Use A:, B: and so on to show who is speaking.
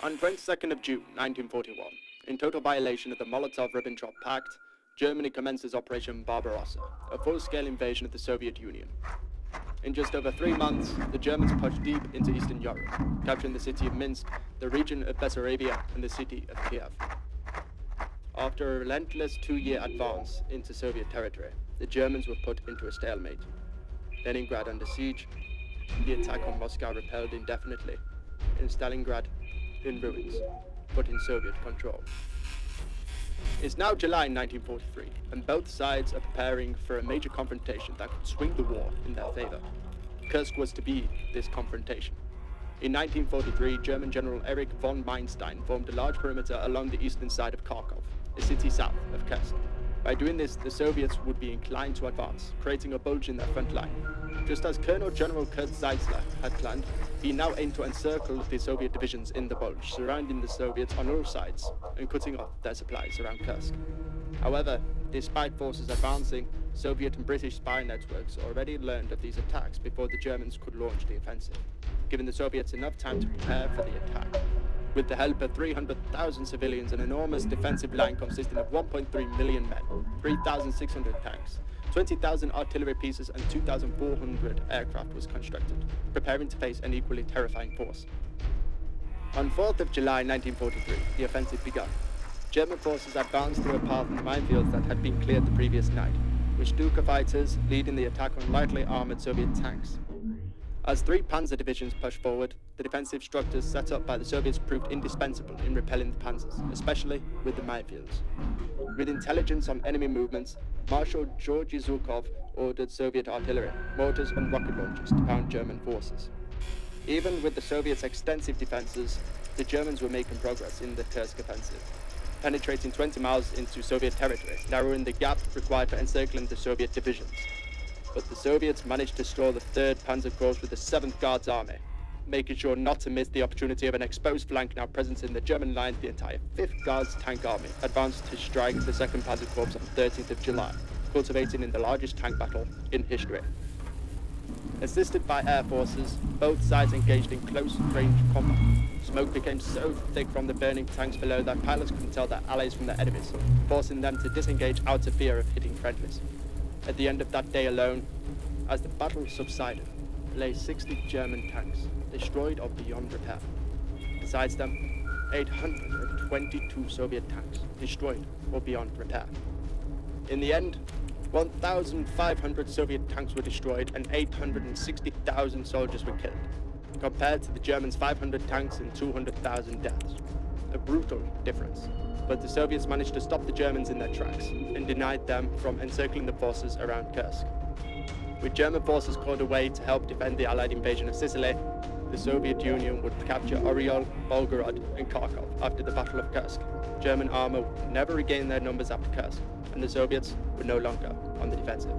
A: On 22nd of June 1941, in total violation of the Molotov-Ribbentrop Pact, Germany commences Operation Barbarossa, a full-scale invasion of the Soviet Union. In just over 3 months, the Germans pushed deep into Eastern Europe, capturing the city of Minsk, the region of Bessarabia, and the city of Kiev. After a relentless 2-year advance into Soviet territory, the Germans were put into a stalemate. Leningrad under siege, the attack on Moscow repelled indefinitely, and Stalingrad in ruins, but in Soviet control. It's now July 1943, and both sides are preparing for a major confrontation that could swing the war in their favor. Kursk was to be this confrontation. In 1943, German General Erich von Manstein formed a large perimeter along the eastern side of Kharkov, a city south of Kursk. By doing this, the Soviets would be inclined to advance, creating a bulge in their front line. Just as Colonel General Kurt Zeitzler had planned, he now aimed to encircle the Soviet divisions in the bulge, surrounding the Soviets on all sides and cutting off their supplies around Kursk. However, despite forces advancing, Soviet and British spy networks already learned of these attacks before the Germans could launch the offensive, giving the Soviets enough time to prepare for the attack. With the help of 300,000 civilians, an enormous defensive line consisting of 1.3 million men, 3,600 tanks, 20,000 artillery pieces and 2,400 aircraft was constructed, preparing to face an equally terrifying force. On 4th of July 1943, the offensive began. German forces advanced through a path in minefields that had been cleared the previous night, with Stuka fighters leading the attack on lightly armored Soviet tanks. As 3 panzer divisions pushed forward, the defensive structures set up by the Soviets proved indispensable in repelling the panzers, especially with the minefields. With intelligence on enemy movements, Marshal Georgy Zhukov ordered Soviet artillery, mortars and rocket launchers to pound German forces. Even with the Soviets' extensive defenses, the Germans were making progress in the Kursk offensive, penetrating 20 miles into Soviet territory, narrowing the gap required for encircling the Soviet divisions. But the Soviets managed to stall the 3rd Panzer Corps with the 7th Guards Army, making sure not to miss the opportunity of an exposed flank now present in the German line. The entire 5th Guards Tank Army advanced to strike the 2nd Panzer Corps on 13th of July, culminating in the largest tank battle in history. Assisted by air forces, both sides engaged in close-range combat. Smoke became so thick from the burning tanks below that pilots couldn't tell their allies from their enemies, forcing them to disengage out of fear of hitting friendlies. At the end of that day alone, as the battle subsided, lay 60 German tanks, destroyed or beyond repair. Besides them, 822 Soviet tanks, destroyed or beyond repair. In the end, 1,500 Soviet tanks were destroyed and 860,000 soldiers were killed, compared to the Germans' 500 tanks and 200,000 deaths. A brutal difference. But the Soviets managed to stop the Germans in their tracks and denied them from encircling the forces around Kursk. With German forces called away to help defend the Allied invasion of Sicily, the Soviet Union would capture Oryol, Volgorod, and Kharkov after the Battle of Kursk. German armor would never regain their numbers after Kursk, and the Soviets were no longer on the defensive.